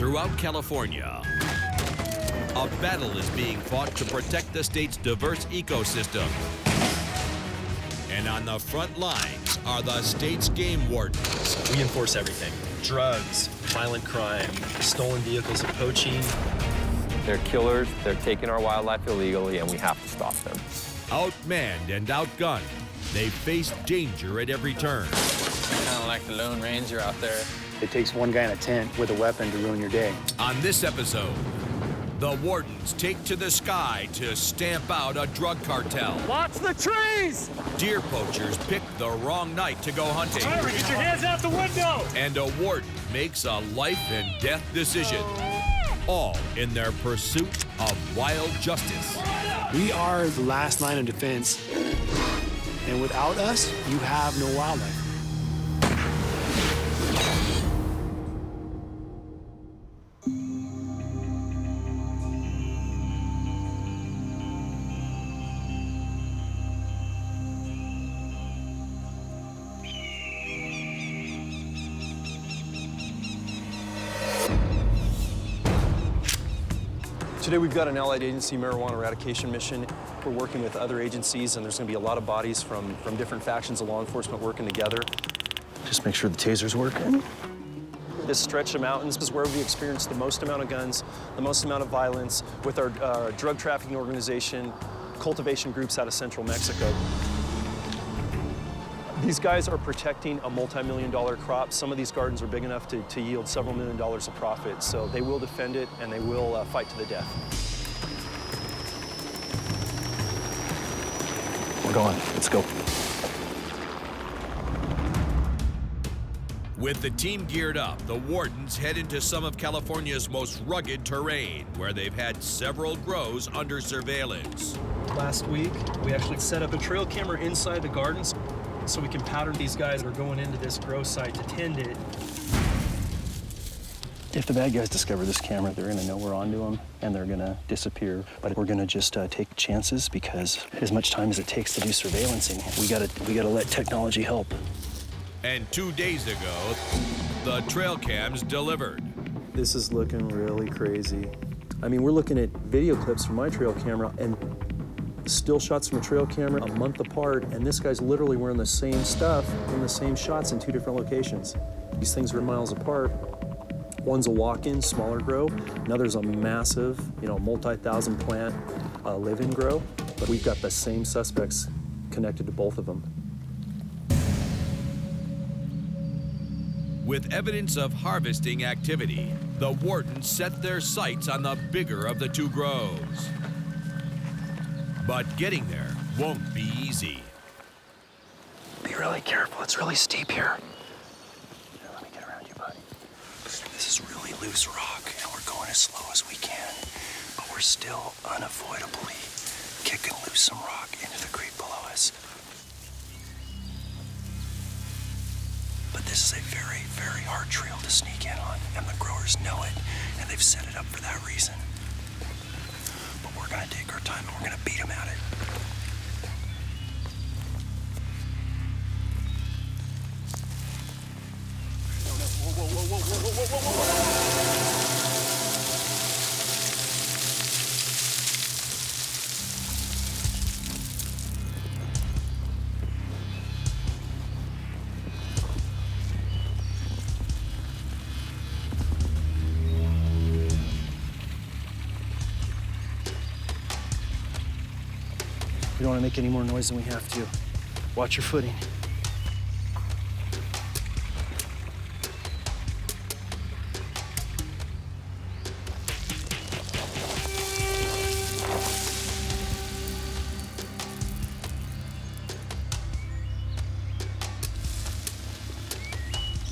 Throughout California, a battle is being fought to protect the state's diverse ecosystem. And on the front lines are the state's game wardens. We enforce everything: drugs, violent crime, stolen vehicles, and poaching. They're killers, they're taking our wildlife illegally, and we have to stop them. Outmanned and outgunned, they face danger at every turn. Kind of like the Lone Ranger out there. It takes one guy in a tent with a weapon to ruin your day. On this episode, the wardens take to the sky to stamp out a drug cartel. Watch the trees! Deer poachers pick the wrong night to go hunting. Tyler, get your hands out the window! And a warden makes a life and death decision, all in their pursuit of wild justice. We are the last line of defense, and without us, you have no wildlife. Today we've got an allied agency marijuana eradication mission. We're working with other agencies, and there's going to be a lot of bodies from different factions of law enforcement working together. Just make sure the taser's working. This stretch of mountains is where we experience the most amount of guns, the most amount of violence with our drug trafficking organization, cultivation groups out of central Mexico. These guys are protecting a multi-million-dollar crop. Some of these gardens are big enough to yield several $1 million of profit, so they will defend it and they will fight to the death. We're going. Let's go. With the team geared up, the wardens head into some of California's most rugged terrain, where they've had several grows under surveillance. Last week, we actually set up a trail camera inside the gardens so we can pattern these guys that are going into this grow site to tend it. If the bad guys discover this camera, they're gonna know we're onto them and they're gonna disappear. But we're gonna just take chances, because as much time as it takes to do surveillancing, we gotta let technology help. And 2 days ago, the trail cams delivered. This is looking really crazy. I mean, we're looking at video clips from my trail camera and still shots from a trail camera a month apart, and this guy's literally wearing the same stuff in the same shots in 2 different locations. These things are miles apart. One's a walk-in, smaller grow. Another's a massive, multi-thousand plant live-in grow. But we've got the same suspects connected to both of them. With evidence of harvesting activity, the wardens set their sights on the bigger of the 2 grows. But getting there won't be easy. Be really careful, it's really steep here. Let me get around you, buddy. This is really loose rock, and we're going as slow as we can, but we're still unavoidably kicking loose some rock into the creek below us. But this is a very, very hard trail to sneak in on, and the growers know it, and they've set it up for that reason. But we're gonna take our time and we're gonna beat them at it. We don't want to make any more noise than we have to. Watch your footing.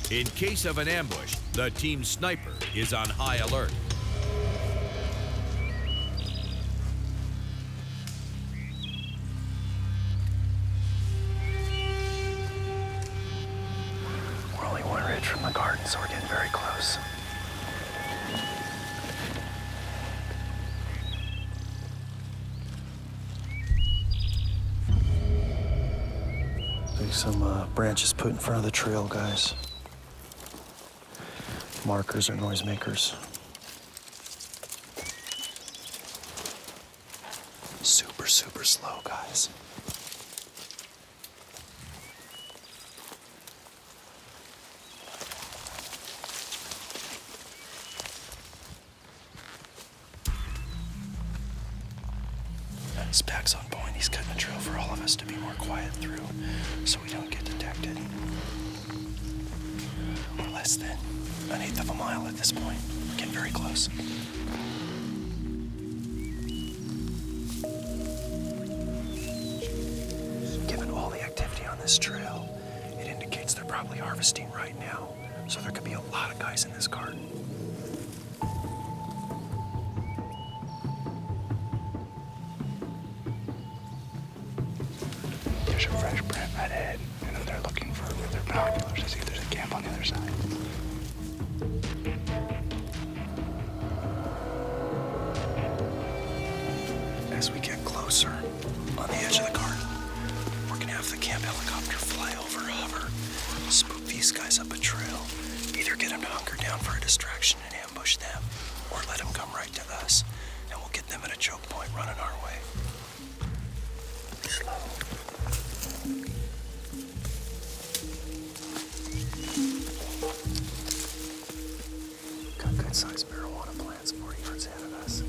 In case of an ambush, the team sniper is on high alert. We're only 1 ridge from the garden, so we're getting very close. There's some branches put in front of the trail, guys. Markers or noisemakers. super slow, guys. Spac's on point. He's cutting a trail for all of us to be more quiet through so we don't get detected. We're less than an eighth of a mile at this point. Getting very close. Given all the activity on this trail, it indicates they're probably harvesting right now. So there could be a lot of guys in this garden. There's a fresh print right ahead, and then they're looking for their binoculars to see if there's a camp on the other side. As we get closer, on the edge of the garden, we're gonna have the camp helicopter fly over, hover, spook these guys up a trail. Either get them to hunker down for a distraction and ambush them, or let them come right to us, and we'll get them at a choke point running our way. Slow. Got good-sized marijuana plants 40 yards ahead of us.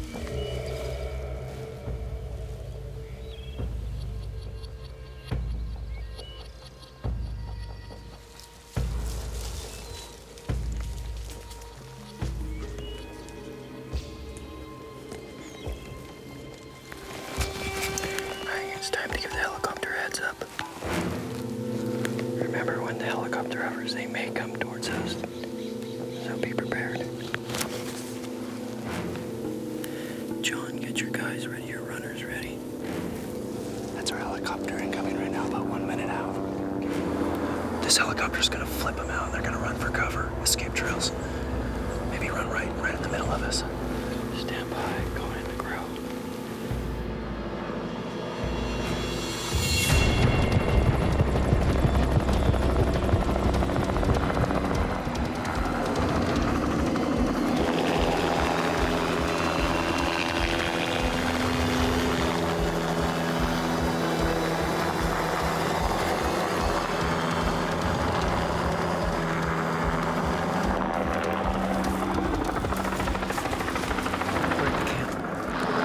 It's time to give the helicopter a heads up. Remember, when the helicopter hovers, they may come towards us. So be prepared. John, get your guys ready, your runners ready. That's our helicopter incoming right now, about 1 minute out. This helicopter's gonna flip them out and they're gonna run for cover. Escape trails. Maybe run right in the middle of us. Stand by, going in the grow.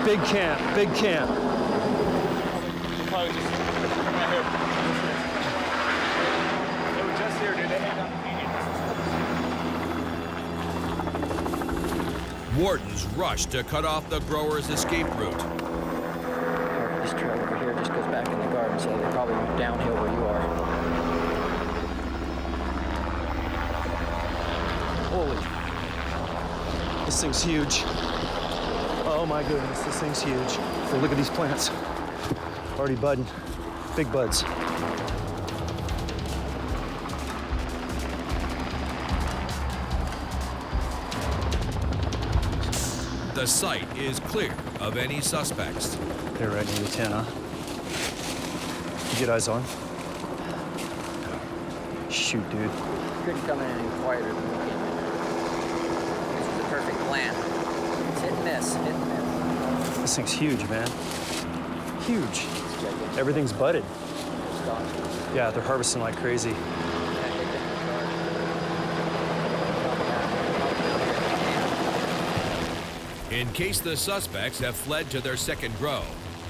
Big camp, big camp. Probably just right here. They were just here, dude. They hang down the Wardens rush to cut off the growers' escape route. This trail over here just goes back in the garden, so they probably went downhill where you are. Holy. This thing's huge. Oh my goodness, this thing's huge. Hey, look at these plants. Already budding. Big buds. The site is clear of any suspects. They're ready to 10, huh? You get eyes on? Shoot, dude. Couldn't come in any quieter than we came in. This is the perfect plan. It's hit and miss, hit and miss. This thing's huge, man. Huge. Everything's budded. Yeah, they're harvesting like crazy. In case the suspects have fled to their second grow,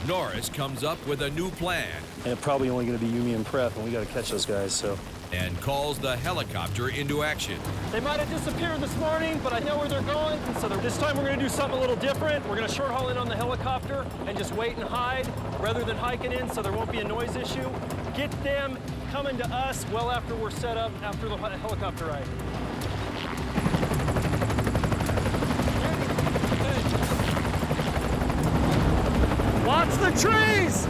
Norris comes up with a new plan And it's probably only gonna be you, me, and Prep, and we gotta catch those guys, so. and calls the helicopter into action. They might have disappeared this morning, but I know where they're going. So this time we're going to do something a little different. We're going to short haul in on the helicopter and just wait and hide rather than hiking in, so there won't be a noise issue. Get them coming to us well after we're set up after the helicopter ride. Watch the trees!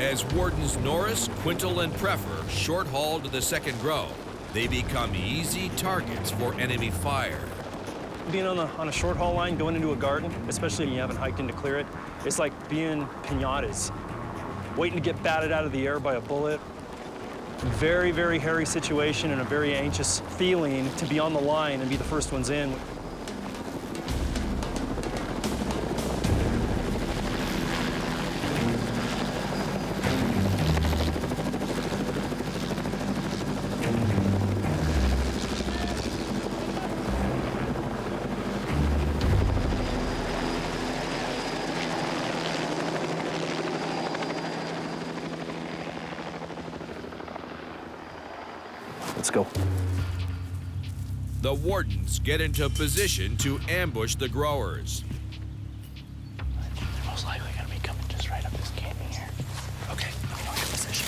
As Wardens Norris, Quintal, and Preffer short haul to the second grow, they become easy targets for enemy fire. Being on a short haul line, going into a garden, especially when you haven't hiked in to clear it, it's like being pinatas, waiting to get batted out of the air by a bullet. Very, very hairy situation and a very anxious feeling to be on the line and be the first ones in. Let's go. The wardens get into position to ambush the growers. They're most likely going to be coming just right up this canyon here. Okay, let me know your position.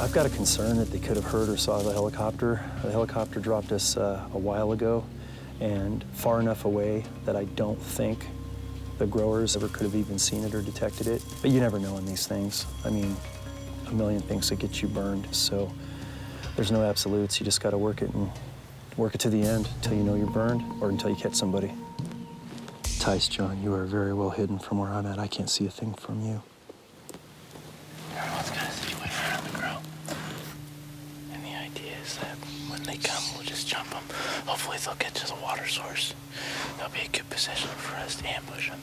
I've got a concern that they could have heard or saw the helicopter. The helicopter dropped us a while ago and far enough away that I don't think the growers ever could have even seen it or detected it. But you never know in these things. I mean, a million things could get you burned, so there's no absolutes. You just gotta work it and work it to the end until you know you're burned or until you catch somebody. Tice, John, you are very well hidden from where I'm at. I can't see a thing from you. Everyone's got a situation around the grow. And the idea is that when they come, we'll just jump them. Hopefully they'll get to the water source. That'll be a good position for us to ambush them.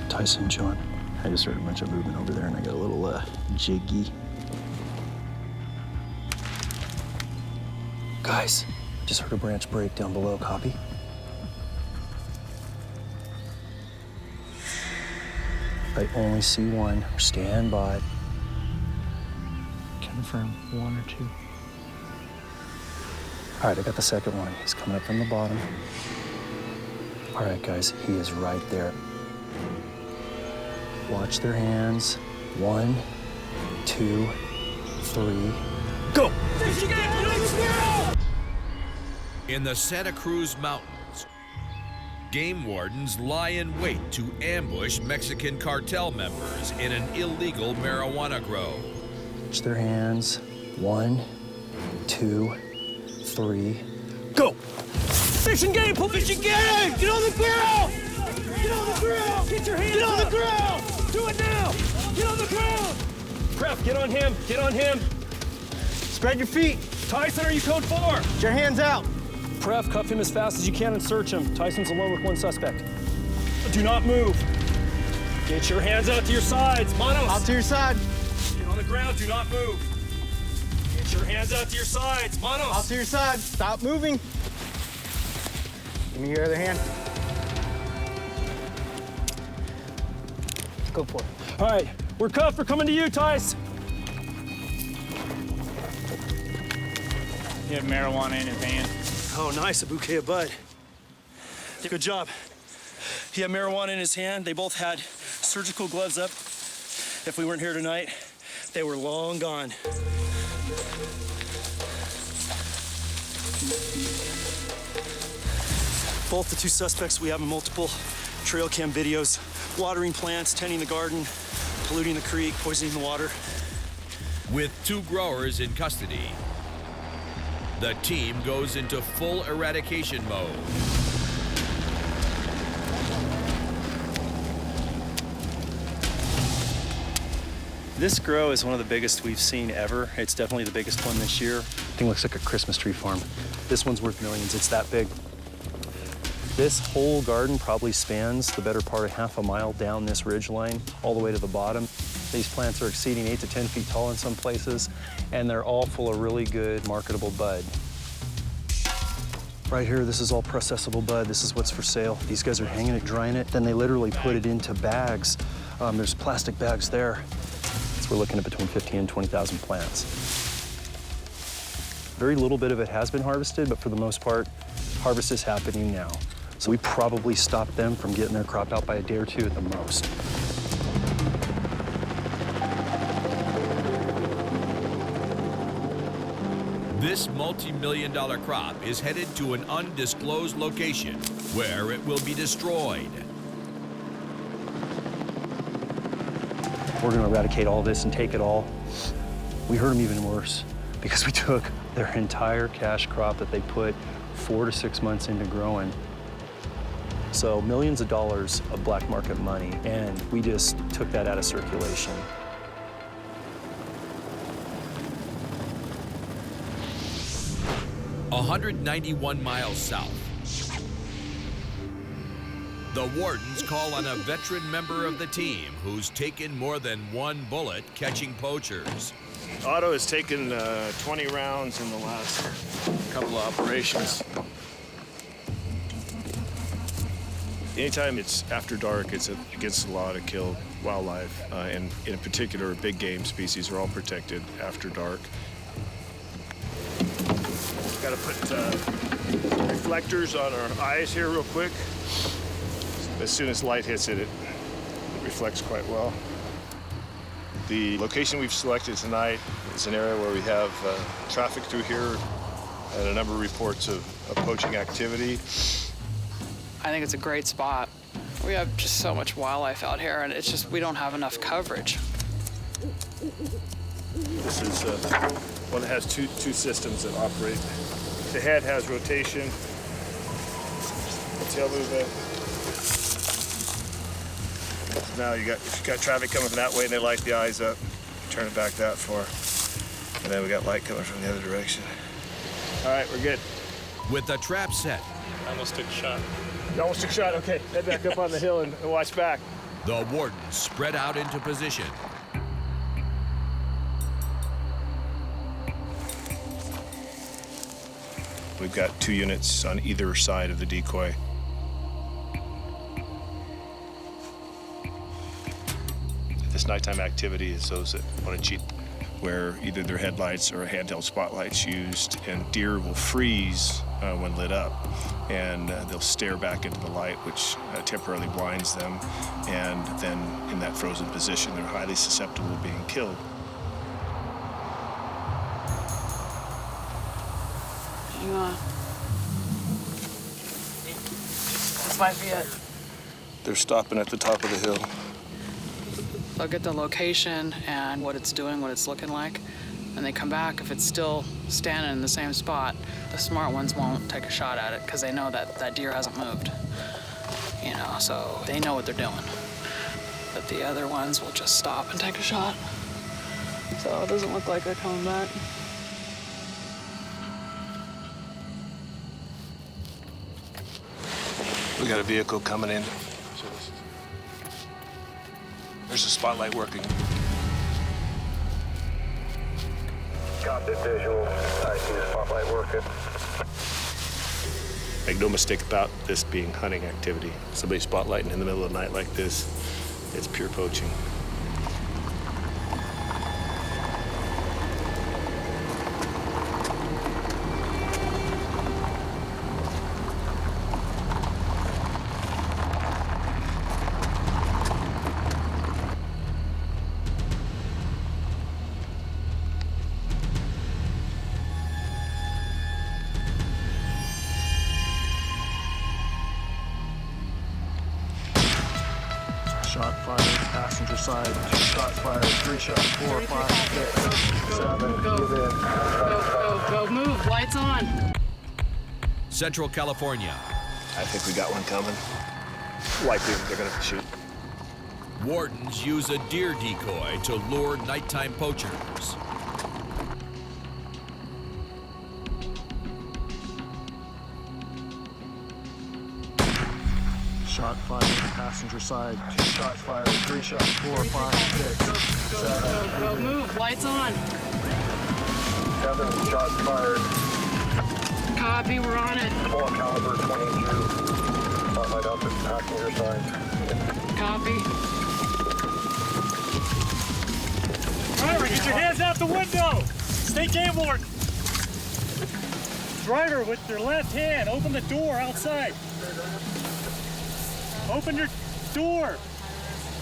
Tyson, John, I just heard a bunch of movement over there and I got a little jiggy. Guys, just heard a branch break down below, copy? I only see one. Stand by. Confirm 1 or 2. All right, I got the second one. He's coming up from the bottom. All right, guys, he is right there. Watch their hands. 1, 2, 3, go! In the Santa Cruz Mountains, game wardens lie in wait to ambush Mexican cartel members in an illegal marijuana grow. Watch their hands. 1, 2, 3, go! Fish and game, pull fish and game! Get on the ground! Get on the ground! Get your hands up! Get on the ground! Do it now! Get on the ground! Pref, get on him! Get on him! Spread your feet! Tyson, are you code 4? Get your hands out! Pref, cuff him as fast as you can and search him. Tyson's alone with one suspect. Do not move. Get your hands out to your sides. Manos! Out to your side. Get on the ground, do not move. Get your hands out to your sides. Manos! Out to your side. Stop moving. Give me your other hand. Go for it. All right, we're cuffed. We're coming to you, Tice. He had marijuana in his hand. Oh, nice, a bouquet of bud. Good job. He had marijuana in his hand. They both had surgical gloves up. If we weren't here tonight, they were long gone. Both the two suspects we have in multiple trail cam videos. Watering plants, tending the garden, polluting the creek, poisoning the water. With 2 growers in custody, the team goes into full eradication mode. This grow is one of the biggest we've seen ever. It's definitely the biggest one this year. Thing looks like a Christmas tree farm. This one's worth millions. It's that big. This whole garden probably spans the better part of half a mile down this ridge line, all the way to the bottom. These plants are exceeding 8 to 10 feet tall in some places, and they're all full of really good, marketable bud. Right here, this is all processable bud. This is what's for sale. These guys are hanging it, drying it, then they literally put it into bags. There's plastic bags there. So we're looking at between 15 and 20,000 plants. Very little bit of it has been harvested, but for the most part, harvest is happening now. So we probably stopped them from getting their crop out by a day or 2 at the most. This multi-million-dollar crop is headed to an undisclosed location where it will be destroyed. we're gonna eradicate all this and take it all. We hurt them even worse because we took their entire cash crop that they put 4 to 6 months into growing. So millions of dollars of black market money, and we just took that out of circulation. – 191 miles south. The wardens call on a veteran member of the team who's taken more than one bullet catching poachers. Otto has taken 20 rounds in the last couple of operations. Anytime it's after dark, it's against the law to kill wildlife, and in particular, big game species are all protected after dark. Got to put reflectors on our eyes here real quick. As soon as light hits it, it reflects quite well. The location we've selected tonight is an area where we have traffic through here and a number of reports of poaching activity. I think it's a great spot. We have just so much wildlife out here, and it's just we don't have enough coverage. This is one that has two systems that operate. The head has rotation, tail movement. Now if you got traffic coming from that way and they light the eyes up, turn it back that far. And then we got light coming from the other direction. All right, we're good. With the trap set, I almost took a shot. You almost took a shot? Okay, head back up on the hill and watch back. the wardens spread out into position. We've got 2 units on either side of the decoy. This nighttime activity is those that want to cheat, where either their headlights or a handheld spotlight's used, and deer will freeze when lit up, and they'll stare back into the light, which temporarily blinds them, and then in that frozen position, they're highly susceptible to being killed. This might be it. They're stopping at the top of the hill. They'll get the location and what it's doing, what it's looking like, and they come back. If it's still standing in the same spot, the smart ones won't take a shot at it because they know that that deer hasn't moved. You know, so they know what they're doing. But the other ones will just stop and take a shot. So it doesn't look like they're coming back. We got a vehicle coming in. There's a spotlight working. Copy visual. I see the spotlight working. Make no mistake about this being hunting activity. Somebody spotlighting in the middle of the night like this, it's pure poaching. Shot fired, passenger side, 2 shots fired, 3 shots, 4, 5, 6, 7, Go, give in. go, move, lights on. Central California. I think we got one coming. Likely they're gonna shoot. Wardens use a deer decoy to lure nighttime poachers. Shot fired, passenger side, 2 shots fired, 3 shots, 4, 5, 6, 7, Go, move, lights on. 7 shots fired. Copy, we're on it. 4 caliber 22. Spotlight up at passenger side. Copy. Driver, get your hands out the window! State Game Warden! Driver, with your left hand, open the door outside. Open your door.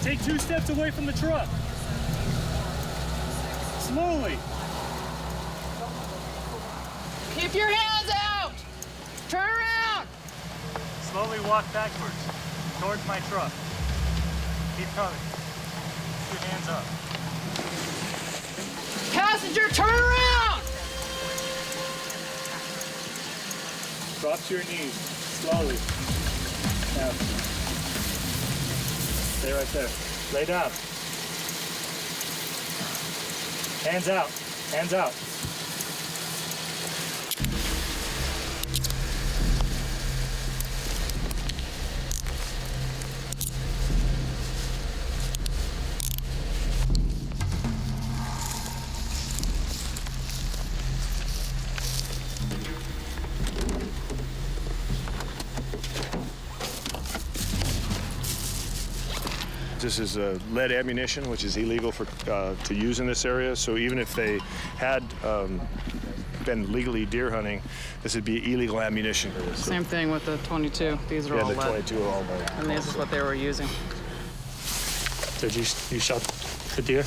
Take 2 steps away from the truck. Slowly. Keep your hands out! Turn around! Slowly walk backwards towards my truck. Keep coming. your hands up. Passenger, turn around! Drop to your knees, slowly. Yeah. Stay right there. Lay down. Hands out, hands out. This is lead ammunition, which is illegal to use in this area. So even if they had been legally deer hunting, this would be illegal ammunition. Same thing with the 22. These are all the lead. 22 are all lead. And this is what they were using. Did you shot the deer?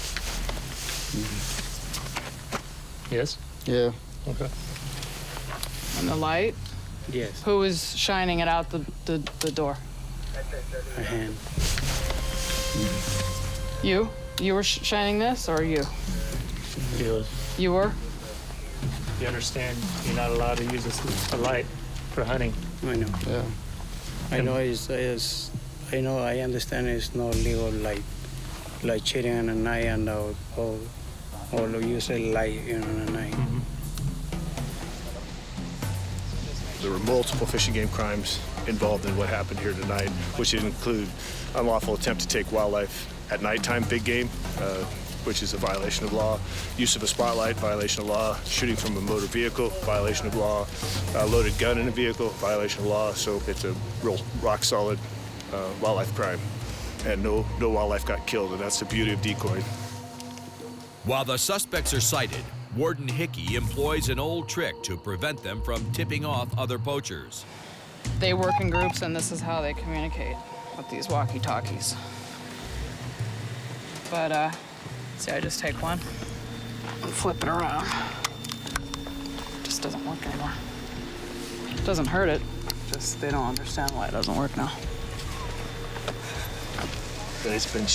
Yes? Yeah. Okay. And the light? Yes. Who was shining it out the door? A hand. You? You were shining this, or you? You. You were? You understand you're not allowed to use a light for hunting. I know. Yeah. I know I understand it's not legal like cheating on a night and or use a light on a night. There were multiple fish and game crimes involved in what happened here tonight, which include unlawful attempt to take wildlife at nighttime, big game, which is a violation of law, use of a spotlight, violation of law, shooting from a motor vehicle, violation of law, loaded gun in a vehicle, violation of law. So it's a real rock solid wildlife crime. And no wildlife got killed, and that's the beauty of decoy. While the suspects are cited, Warden Hickey employs an old trick to prevent them from tipping off other poachers. They work in groups, and this is how they communicate with these walkie-talkies. But, see, I just take one and flip it around. It just doesn't work anymore. It doesn't hurt it, just they don't understand why it doesn't work now. It's been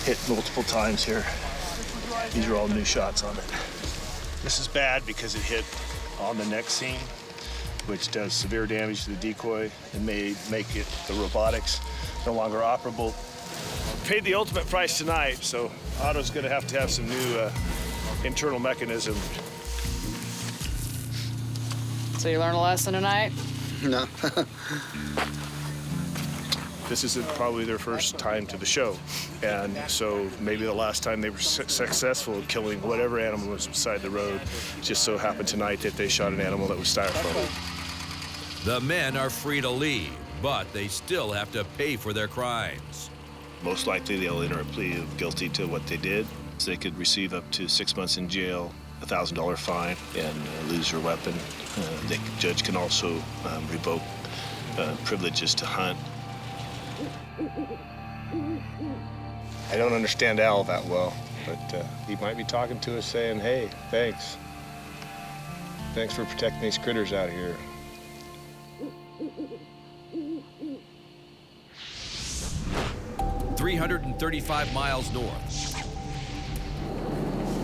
hit multiple times here. These are all new shots on it. This is bad because it hit on the neck seam, which does severe damage to the decoy and may make the robotics no longer operable. Paid the ultimate price tonight, so Otto's going to have some new internal mechanism. So you learned a lesson tonight? No. This isn't probably their first time to the show, and so maybe the last time they were successful in killing whatever animal was beside the road. Just so happened tonight that they shot an animal that was styrofoam. The men are free to leave, but they still have to pay for their crimes. Most likely they'll enter a plea of guilty to what they did. So they could receive up to 6 months in jail, a $1,000 fine, and lose their weapon. The judge can also revoke privileges to hunt. I don't understand Al that well, but he might be talking to us saying, hey, thanks. Thanks for protecting these critters out here. "335 miles north.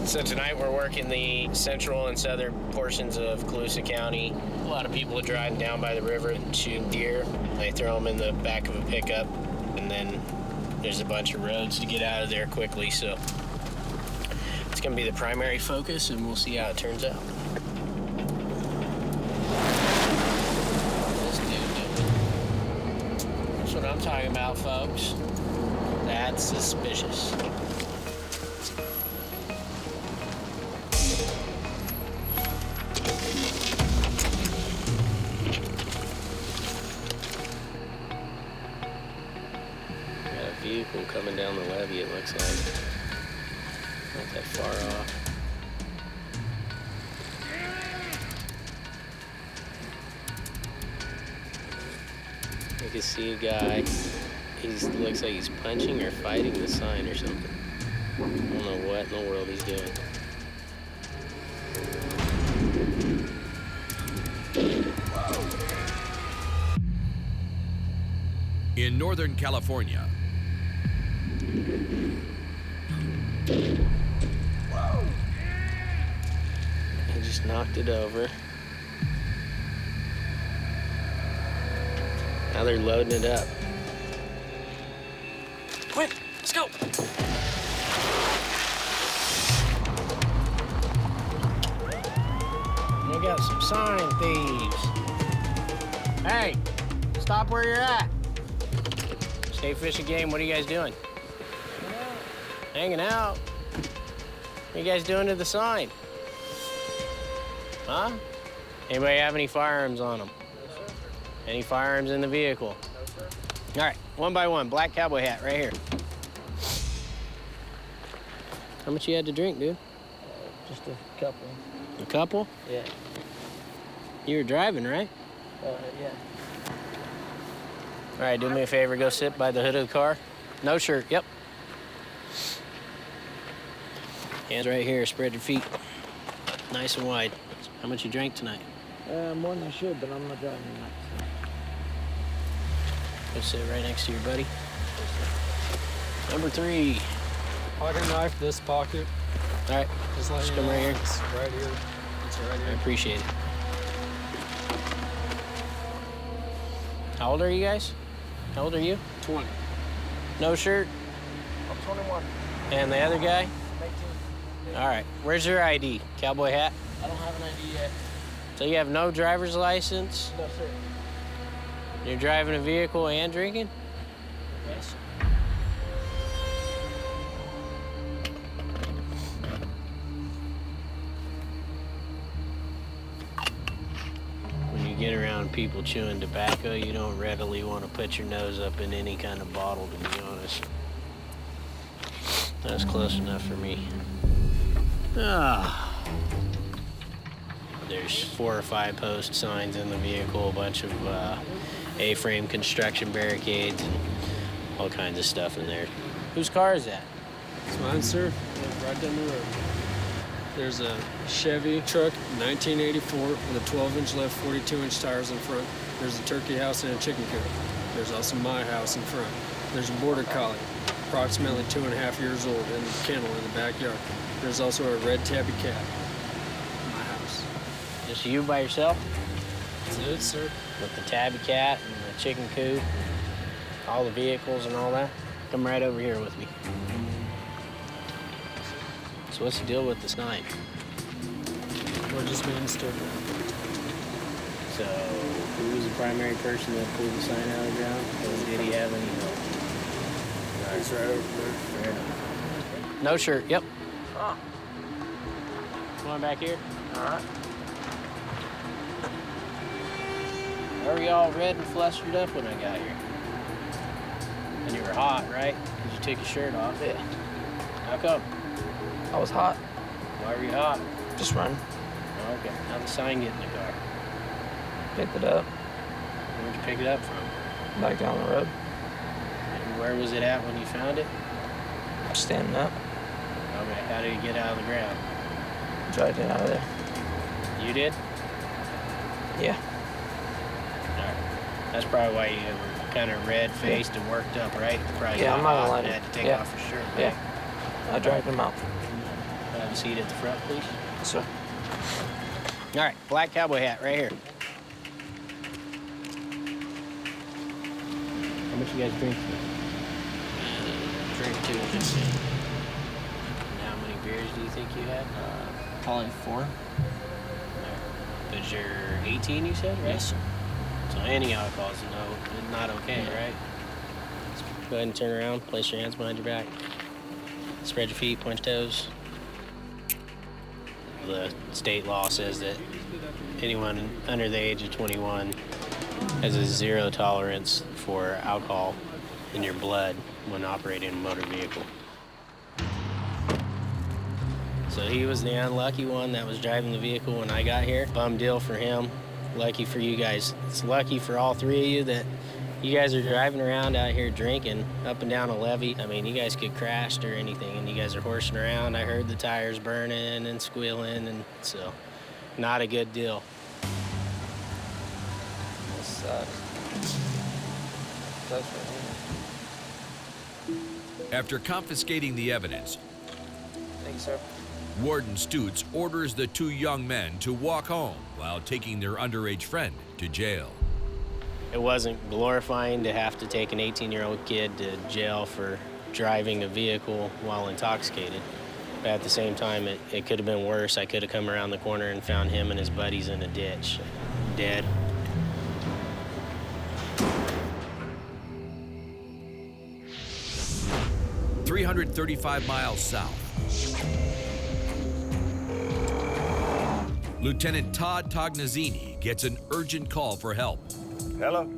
So tonight we're working the central and southern portions of Colusa County. A lot of people are driving down by the river and shooting deer. They throw them in the back of a pickup, and then there's a bunch of roads to get out of there quickly. So it's going to be the primary focus, and we'll see how it turns out. This dude doing. That's what I'm talking about, folks. That's suspicious. Vehicle coming down the levee, it looks like. Not that far off. I can see a guy. He looks like he's punching or fighting the sign or something. I don't know what in the world he's doing. In Northern California, He just knocked it over. Now they're loading it up. Quick, let's go. We got some sign thieves. Hey, stop where you're at. State Fish and Game, what are you guys doing? Hanging out. What are you guys doing to the sign? Huh? Anybody have any firearms on them? No, sir. Any firearms in the vehicle? No, sir. All right, one by one, black cowboy hat right here. How much you had to drink, dude? Just a couple. A couple? Yeah. You were driving, right? Yeah. All right, do me a favor, go sit by the hood of the car. No shirt, yep. Hands right here, spread your feet. Nice and wide. How much you drank tonight? More than I should, but I'm not driving tonight. Go sit right next to your buddy. Number 3. Pocket knife, this pocket. All right, Just come right here. It's right here. It's right I here. appreciate it. How old are you guys? How old are you? 20. No shirt? I'm 21. And the other guy? 18. All right, where's your ID? Cowboy hat? I don't have an ID yet. So you have no driver's license? No, sir. You're driving a vehicle and drinking? Yes. When you get around people chewing tobacco, you don't readily want to put your nose up in any kind of bottle, to be honest. That's close enough for me. There's 4 or 5 post signs in the vehicle, a bunch of A-frame construction barricades, and all kinds of stuff in there. Whose car is that? It's mine, sir. Right down the road. There's a Chevy truck, 1984, with a 12-inch left, 42-inch tires in front. There's a turkey house and a chicken coop. There's also my house in front. There's a border collie, approximately 2.5 years old, in the kennel in the backyard. There's also a red tabby cat in my house. Just you by yourself? That's it, sir. With the tabby cat and the chicken coop, all the vehicles and all that? Come right over here with me. So what's the deal with the sign? We're just being stupid. So who was the primary person that pulled the sign out of the ground? Or did he have any help? He's right over there. Right. No shirt, yep. Oh. Come on back here. All right. Why were you all red and flustered up when I got here? And you were hot, right? Because you took your shirt off. Yeah. How come? I was hot. Why were you hot? Just running. Oh, okay. How'd the sign get in the car? Picked it up. Where'd you pick it up from? Back down the road. And where was it at when you found it? Standing up. Okay, how did it get out of the ground? Dragged it out of there. You did? Yeah. All right. That's probably why you were kind of red-faced and worked up, right? Probably Yeah, got I'm not hot gonna lie and to you. had to take Yeah. off your shirt. Right? Yeah. I dragged him out. Have a seat at the front, please. Sir. All right, black cowboy hat right here. How much you guys drink tonight? Drink 2, just and how many beers do you think you had? Probably 4. But you're 18, you said, right? Yes, sir. So any alcohol is not okay, right? Go ahead and turn around, place your hands behind your back. Spread your feet, point your toes. The state law says that anyone under the age of 21 has a 0 tolerance for alcohol in your blood when operating a motor vehicle. So he was the unlucky one that was driving the vehicle when I got here. Bum deal for him. Lucky for you guys. It's lucky for all 3 of you that you guys are driving around out here drinking up and down a levee. I mean, you guys could crash or anything, and you guys are horsing around. I heard the tires burning and squealing, and so not a good deal. That sucks. Sucks for me. After confiscating the evidence, Thanks, sir. Warden Stutz orders the two young men to walk home while taking their underage friend to jail. It wasn't glorifying to have to take an 18-year-old kid to jail for driving a vehicle while intoxicated. But at the same time, it could have been worse. I could have come around the corner and found him and his buddies in a ditch, dead. "335 miles south, Lieutenant Todd Tognazzini gets an urgent call for help. Hello?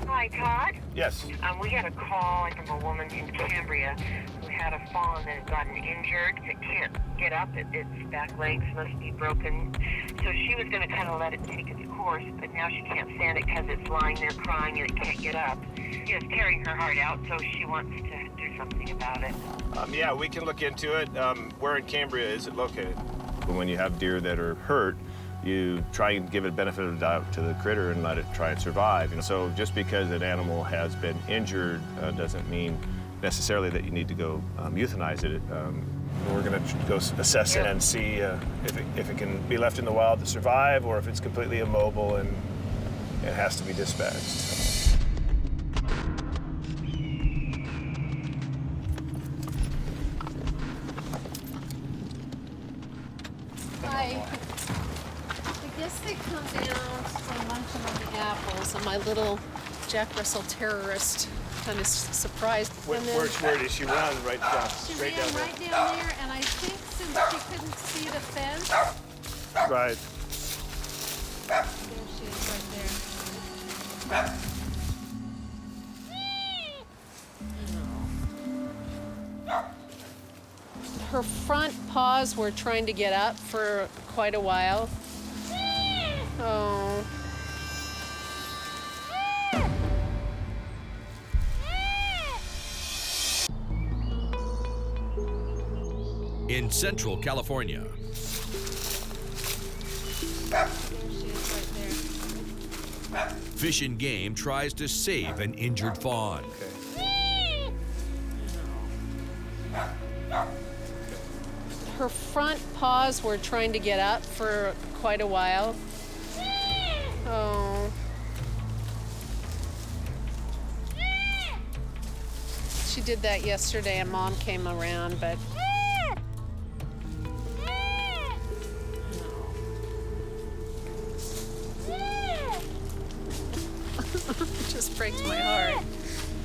Hi, Todd. Yes. We had a call from a woman in Cambria who had a fawn that had gotten injured. It can't get up. Its back legs must be broken. So she was going to kind of let it take its course, but now she can't stand it because it's lying there crying and it can't get up. It's tearing her heart out, so she wants to do something about it. Yeah, we can look into it. Where in Cambria is it located? When you have deer that are hurt, you try and give it benefit of the doubt to the critter and let it try and survive. So just because an animal has been injured doesn't mean necessarily that you need to go euthanize it. We're going to go assess it and see if it can be left in the wild to survive or if it's completely immobile and it has to be dispatched. I guess they come down from munching on the apples, and my little Jack Russell terrorist kind of surprised. Where did she run? Right down, straight down there? Right down there, and I think since she couldn't see the fence. Right. There she is, right there. Her front paws were trying to get up for quite a while. Oh. In Central California, Fish and Game tries to save an injured fawn. Her front paws were trying to get up for quite a while. Oh. She did that yesterday and Mom came around, but it just breaks my heart.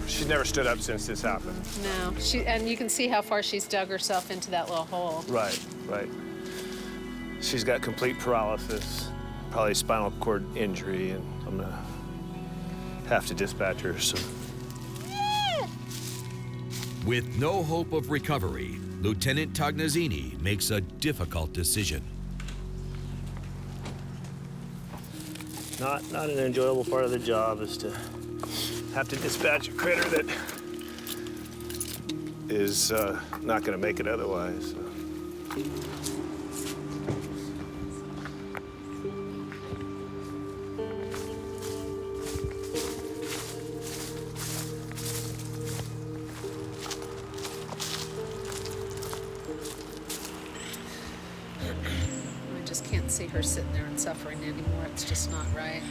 She's never stood up since this happened. No, and you can see how far she's dug herself into that little hole. Right, right. She's got complete paralysis, probably spinal cord injury, and I'm gonna have to dispatch her soon. With no hope of recovery, Lieutenant Tognazzini makes a difficult decision. Not an enjoyable part of the job is to have to dispatch a critter that is not going to make it otherwise. So. I just can't see her sitting there and suffering anymore. It's just not right.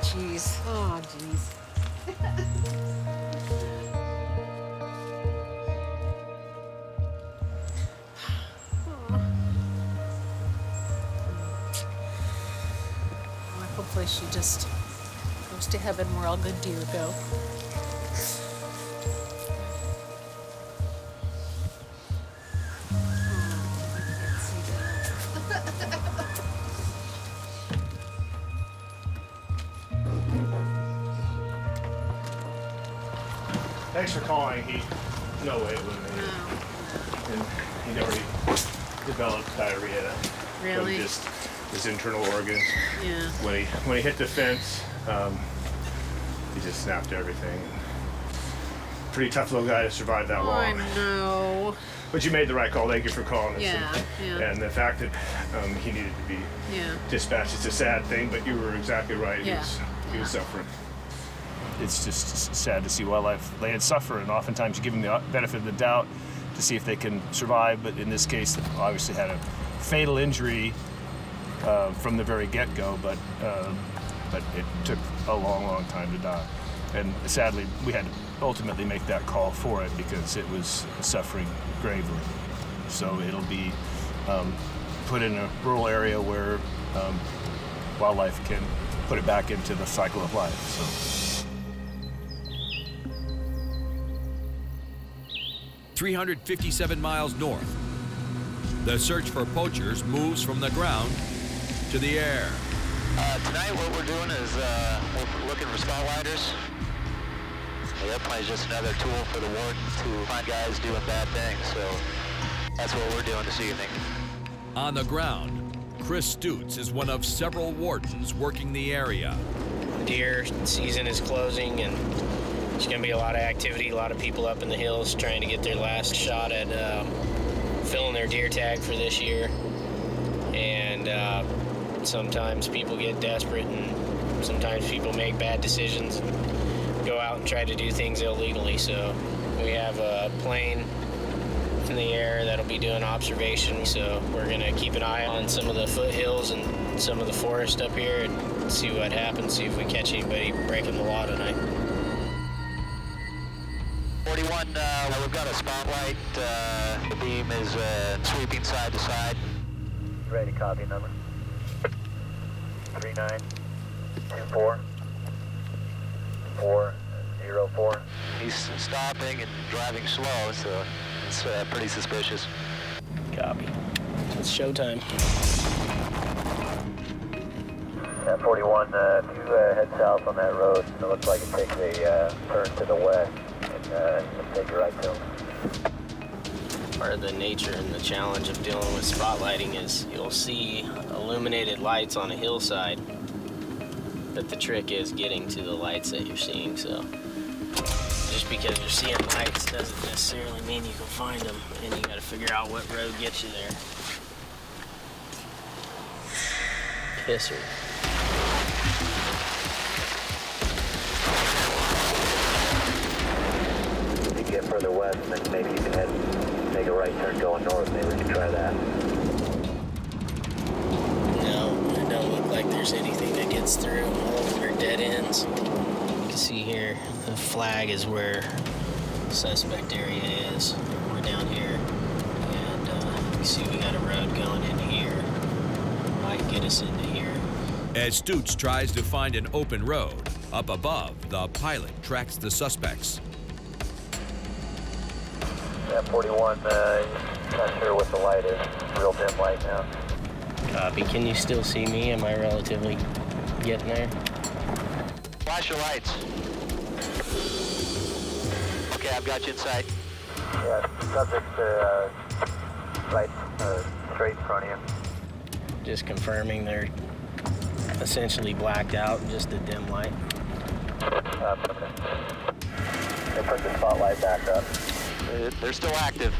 Jeez. Oh, jeez. Hopefully she just goes to heaven where all good deer go. Thanks for calling. No way it wouldn't have made it. And he'd already developed diarrhea. Really? From just his internal organs. Yeah. When he hit the fence, he just snapped everything. Pretty tough little guy to survive that long. I know. But you made the right call. Thank you for calling us. Yeah, yeah. And the fact that he needed to be dispatched, it's a sad thing, but you were exactly right. Yeah. He was suffering. It's just sad to see wildlife land suffer, and oftentimes you give them the benefit of the doubt to see if they can survive, but in this case, they obviously had a fatal injury from the very get-go, but it took a long, long time to die. And sadly, we had to ultimately make that call for it because it was suffering gravely. So it'll be put in a rural area where wildlife can put it back into the cycle of life. So. 357 miles north, the search for poachers moves from the ground to the air. Tonight what we're doing is we're looking for spotlighters. The airplane is just another tool for the warden to find guys doing bad things, so that's what we're doing this evening. On the ground, Chris Stutz is one of several wardens working the area. Deer season is closing, and there's going to be a lot of activity, a lot of people up in the hills trying to get their last shot at filling their deer tag for this year. And sometimes people get desperate, and sometimes people make bad decisions and go out and try to do things illegally. So we have a plane in the air that'll be doing observation. So we're going to keep an eye on some of the foothills and some of the forest up here and see what happens, see if we catch anybody breaking the law tonight. 41, we've got a spotlight. The beam is sweeping side to side. Ready, copy number. 3924 404. He's stopping and driving slow, so it's pretty suspicious. Copy. It's showtime. 41, if you head south on that road, it looks like it takes a turn to the west, and take a right turn. Part of the nature and the challenge of dealing with spotlighting is you'll see illuminated lights on a hillside, but the trick is getting to the lights that you're seeing. So just because you're seeing lights doesn't necessarily mean you can find them, and you got to figure out what road gets you there. Pisser. You get further west, and then maybe you can make a right turn going north. Maybe we can try that. No, it don't look like there's anything that gets through. All of them are dead ends. You can see here, the flag is where the suspect area is. We're down here, and you see we got a road going into here. Might get us into here. As Stutz tries to find an open road, up above, the pilot tracks the suspects. 41, not sure what the light is. Real dim light now. Copy. Can you still see me? Am I relatively getting there? Flash your lights. Okay, I've got you in sight. Yeah, subject right straight in front of you. Just confirming they're essentially blacked out, just a dim light. They put the spotlight back up. They're still active.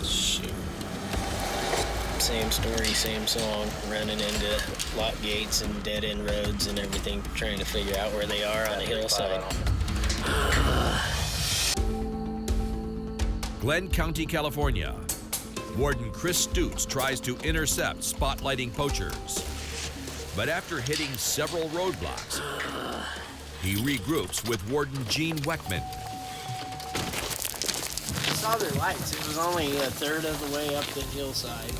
Shoot. Same story, same song. Running into lock gates and dead-end roads and everything, trying to figure out where they are on the hillside. Glenn County, California. Warden Chris Stutz tries to intercept spotlighting poachers. But after hitting several roadblocks, he regroups with Warden Gene Weckman. I saw their lights. It was only a third of the way up the hillside.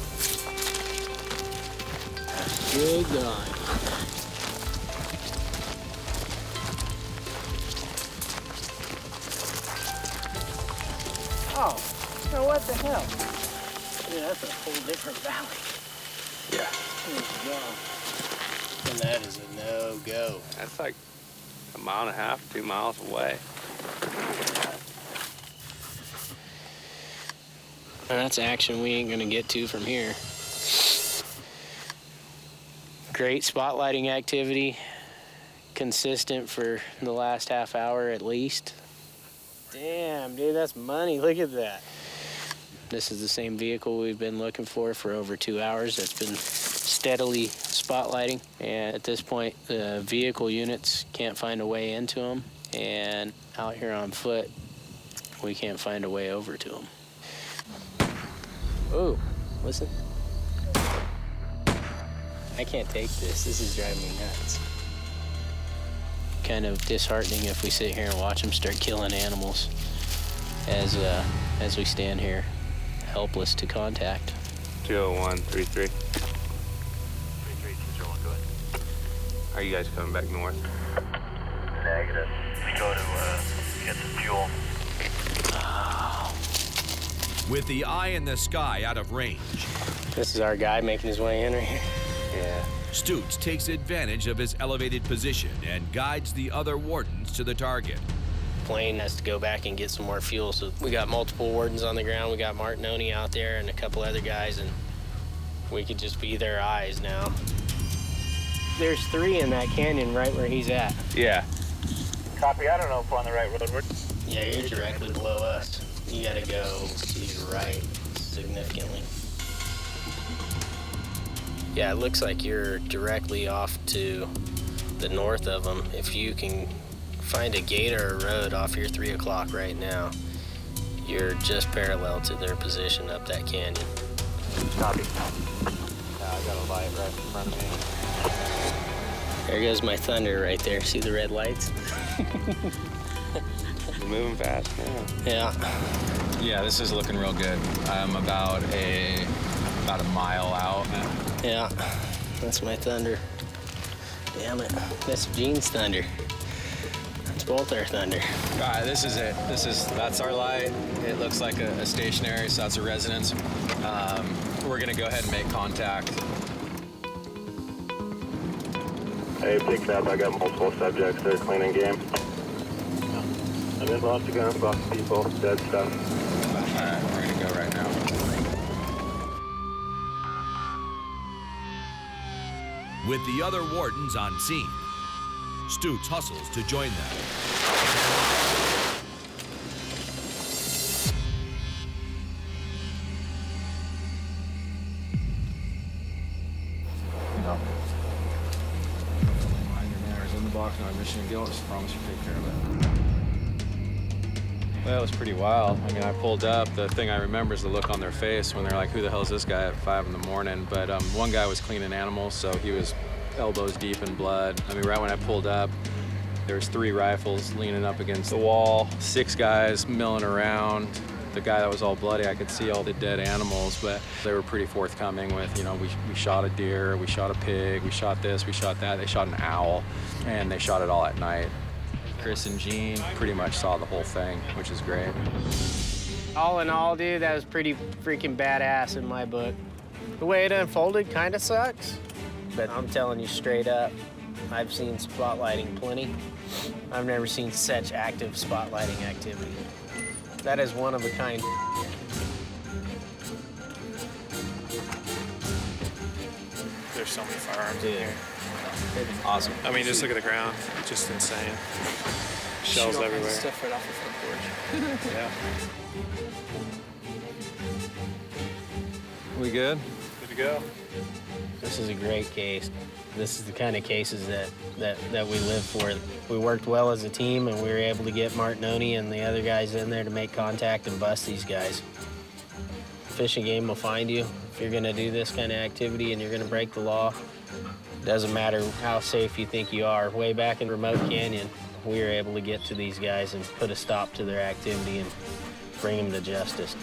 Good God. Oh, so what the hell? Yeah, that's a whole different valley. Yeah. Good God. And that is a no-go. That's like 1.5 miles, 2 miles away. That's action we ain't gonna get to from here. Great spotlighting activity, consistent for the last half hour at least. Damn, dude, that's money. Look at that. This is the same vehicle we've been looking for over 2 hours. That's been steadily spotlighting. And at this point, the vehicle units can't find a way into them. And out here on foot, we can't find a way over to them. Oh, listen. I can't take this. This is driving me nuts. Kind of disheartening if we sit here and watch them start killing animals as we stand here, helpless to contact. 201-33. 33-201, go ahead. Are you guys coming back north? Negative. We go to get some fuel. With the eye in the sky out of range, This is our guy making his way in right here. Yeah. Stutz takes advantage of his elevated position and guides the other wardens to the target. Plane has to go back and get some more fuel. So we got multiple wardens on the ground. We got Martinoni out there and a couple other guys, and we could just be their eyes now. There's 3 in that canyon right where he's at. Yeah. Copy, I don't know if we're on the right road. Yeah, you're directly below us. You gotta go to your right significantly. Yeah, it looks like you're directly off to the north of them. If you can find a gate or a road off your 3 o'clock right now, you're just parallel to their position up that canyon. Copy. I got a light right in front of me. There goes my thunder right there. See the red lights? We're moving fast now. Yeah. Yeah, this is looking real good. I'm about a mile out. Yeah, that's my thunder. Damn it, that's Gene's thunder. That's both our thunder. All right, this is it. That's our light. It looks like a stationary, so that's a residence. We're gonna go ahead and make contact. Hey, picked up. I got multiple subjects. They're cleaning game. I'm in lots of guns, lots of people, dead stuff. All right, we're gonna go right now. With the other wardens on scene, Stutz hustles to join them. Mind your manners in the box now. Mission and Gillis promise you take care of it. Well, it was pretty wild. I mean, I pulled up. The thing I remember is the look on their face when they're like, who the hell is this guy at 5 in the morning? But one guy was cleaning animals, so he was elbows deep in blood. I mean, right when I pulled up, there was 3 rifles leaning up against the wall, 6 guys milling around. The guy that was all bloody, I could see all the dead animals, but they were pretty forthcoming with, you know, we shot a deer, we shot a pig, we shot this, we shot that. They shot an owl, and they shot it all at night. Chris and Gene pretty much saw the whole thing, which is great. All in all, dude, that was pretty freaking badass in my book. The way it unfolded kind of sucks, but I'm telling you straight up, I've seen spotlighting plenty. I've never seen such active spotlighting activity. That is one of a kind. There's so many firearms Dude. in here. Awesome. I mean, just look at the ground. Just insane. Shells everywhere. Stuff right off the front porch. Yeah. We good? Good to go. This is a great case. This is the kind of cases that we live for. We worked well as a team, and we were able to get Martinoni and the other guys in there to make contact and bust these guys. Fish and Game will find you if you're gonna do this kind of activity and you're gonna break the law. Doesn't matter how safe you think you are. Way back in Remote Canyon, we were able to get to these guys and put a stop to their activity and bring them to justice.